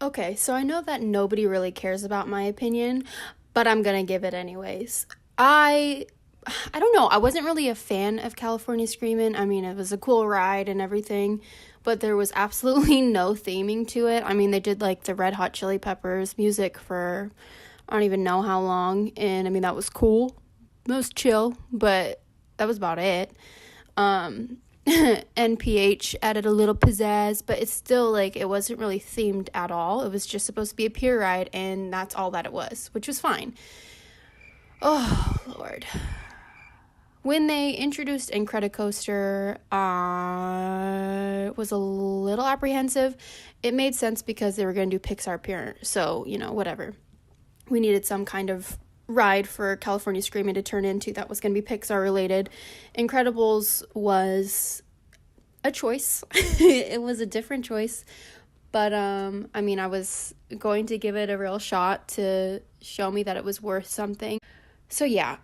Okay, so I know that nobody really cares about my opinion, but I'm gonna give it anyways. I don't know, I wasn't really a fan of California Screamin'. I mean, it was a cool ride and everything, but there was absolutely no theming to it. I mean, they did like the Red Hot Chili Peppers music for I don't even know how long, and I mean, that was cool. That was chill, but that was about it. NPH added a little pizzazz, but it's still like it wasn't really themed at all. It was just supposed to be a pier ride, and that's all that it was, which was fine. Oh, Lord. When they introduced Incredicoaster, I was a little apprehensive. It made sense because they were going to do Pixar Pier, so, you know, whatever. We needed some kind of ride for California Screaming to turn into that was going to be Pixar related. Incredibles was a choice. It was a different choice, but I mean, I was going to give it a real shot to show me that it was worth something. So yeah,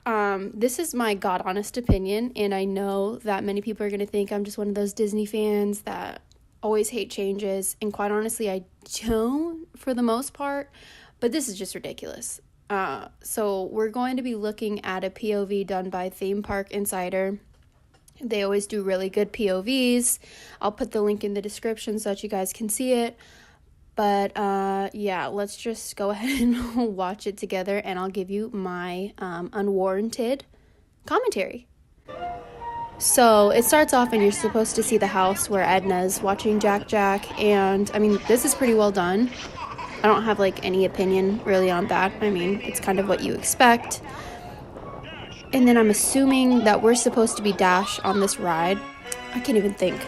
this is my God honest opinion, and I know that many people are going to think I'm just one of those Disney fans that always hate changes, and quite honestly, I don't for the most part, but this is just ridiculous. So we're going to be looking at a POV done by Theme Park Insider. They always do really good POVs. I'll put the link in the description so that you guys can see it. But yeah, let's just go ahead and watch it together, and I'll give you my unwarranted commentary. So it starts off and you're supposed to see the house where Edna's watching Jack, and I mean, this is pretty well done. I don't have like any opinion really on that. I mean, it's kind of what you expect. And then I'm assuming that we're supposed to be Dash on this ride. I can't even think.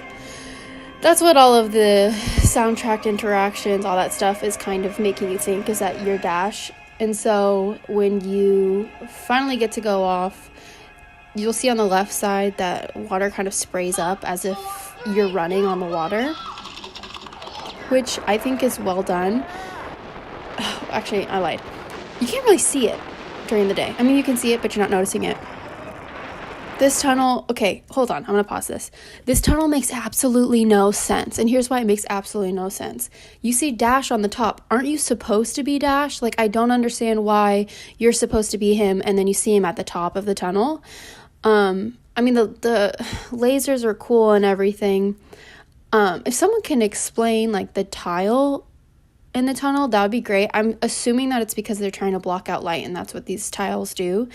That's what all of the soundtrack interactions, all that stuff is kind of making you think, is that you're Dash. And so when you finally get to go off, you'll see on the left side that water kind of sprays up as if you're running on the water, which I think is well done. Oh, actually, I lied. You can't really see it during the day. I mean, you can see it, but you're not noticing it. This tunnel, okay, hold on, I'm gonna pause this. This tunnel makes absolutely no sense, and here's why it makes absolutely no sense. You see Dash on the top. Aren't you supposed to be Dash? Like, I don't understand why you're supposed to be him, and then you see him at the top of the tunnel. I mean, the lasers are cool and everything. If someone can explain, like, the tile in the tunnel, that would be great. I'm assuming that it's because they're trying to block out light, and that's what these tiles do.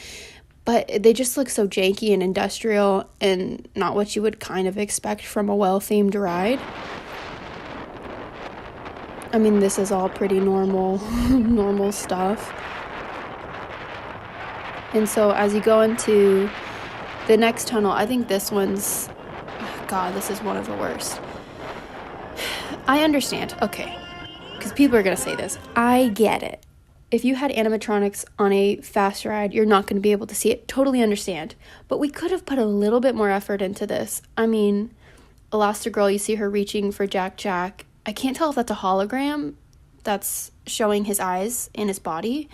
But they just look so janky and industrial and not what you would kind of expect from a well-themed ride. I mean, this is all pretty normal, normal stuff. And so as you go into the next tunnel, I think this one's, God, this is one of the worst. I understand, okay, because people are going to say this. I get it. If you had animatronics on a fast ride, you're not going to be able to see it. Totally understand. But we could have put a little bit more effort into this. I mean, Elastigirl, you see her reaching for Jack. I can't tell if that's a hologram that's showing his eyes and his body.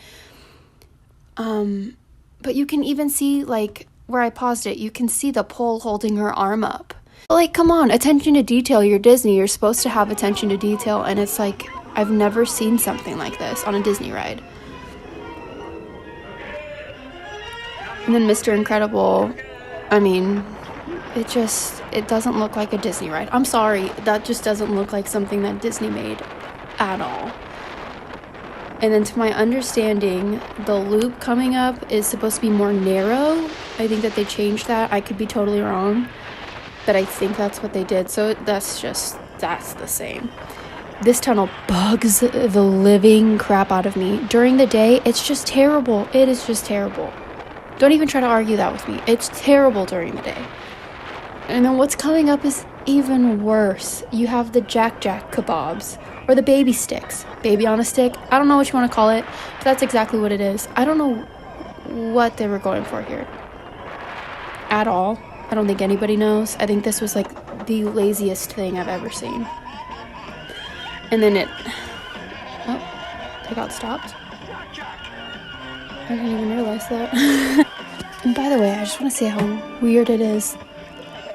But you can even see, like, where I paused it, you can see the pole holding her arm up. Like, come on, attention to detail. You're Disney. You're supposed to have attention to detail. And it's like, I've never seen something like this on a Disney ride. And then Mr. Incredible, I mean, it doesn't look like a Disney ride. I'm sorry, that just doesn't look like something that Disney made at all. And then to my understanding, the loop coming up is supposed to be more narrow. I think that they changed that. I could be totally wrong, but I think that's what they did. So that's the same. This tunnel bugs the living crap out of me. During the day, it's just terrible. It is just terrible. Don't even try to argue that with me. It's terrible during the day. And then what's coming up is even worse. You have the Jack kebabs, or the baby sticks. Baby on a stick. I don't know what you want to call it, but that's exactly what it is. I don't know what they were going for here at all. I don't think anybody knows. I think this was like the laziest thing I've ever seen. And then they got stopped. I didn't even realize that. And by the way, I just want to say how weird it is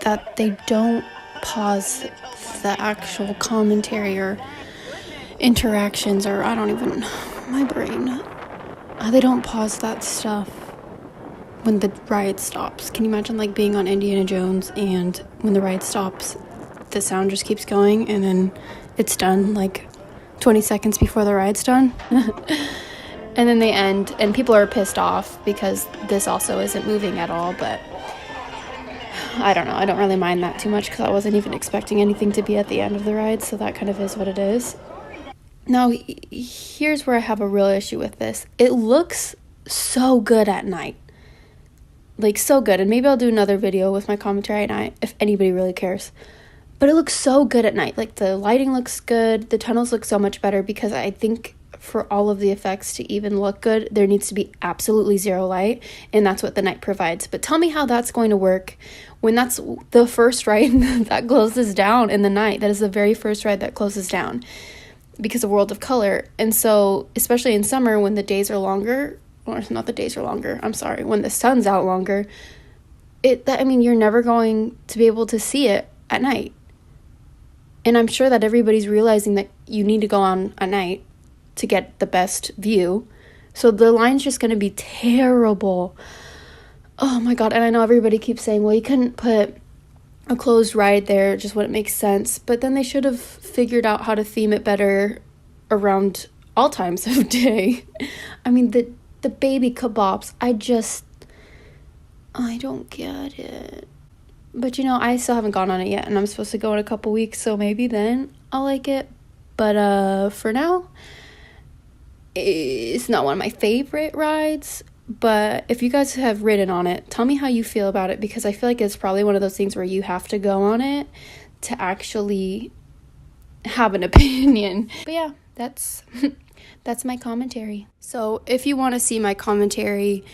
that they don't pause the actual commentary or interactions, or I don't even, my brain, they don't pause that stuff when the ride stops. Can you imagine like being on Indiana Jones and when the ride stops, the sound just keeps going and then it's done like 20 seconds before the ride's done? And then they end and people are pissed off because this also isn't moving at all. But I don't know, I don't really mind that too much because I wasn't even expecting anything to be at the end of the ride, so that kind of is what it is. Now, here's where I have a real issue with this. It looks so good at night. Like, so good. And maybe I'll do another video with my commentary at night if anybody really cares. But it looks so good at night. Like, the lighting looks good. The tunnels look so much better because I think for all of the effects to even look good, there needs to be absolutely zero light. And that's what the night provides. But tell me how that's going to work when that's the first ride that closes down in the night. That is the very first ride that closes down because of World of Color. And so, especially in summer when the days are longer, or not the days are longer, I'm sorry, when the sun's out longer, you're never going to be able to see it at night. And I'm sure that everybody's realizing that you need to go on at night to get the best view. So the line's just going to be terrible. Oh my God. And I know everybody keeps saying, well, you couldn't put a closed ride there, it just wouldn't make sense. But then they should have figured out how to theme it better around all times of day. I mean, the baby kebabs, I don't get it. But I still haven't gone on it yet, and I'm supposed to go in a couple weeks, so maybe then I'll like it. But for now, it's not one of my favorite rides. But if you guys have ridden on it, tell me how you feel about it, because I feel like it's probably one of those things where you have to go on it to actually have an opinion. But yeah, that's my commentary. So if you want to see my commentary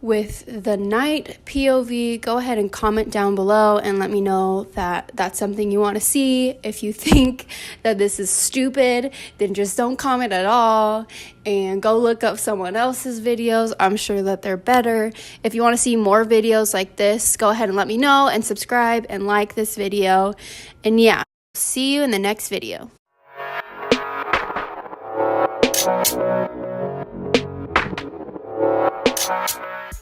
with the night POV, go ahead and comment down below and let me know that that's something you want to see. If you think that this is stupid, then just don't comment at all and go look up someone else's videos. I'm sure that they're better. If you want to see more videos like this, go ahead and let me know and subscribe and like this video. And yeah, see you in the next video.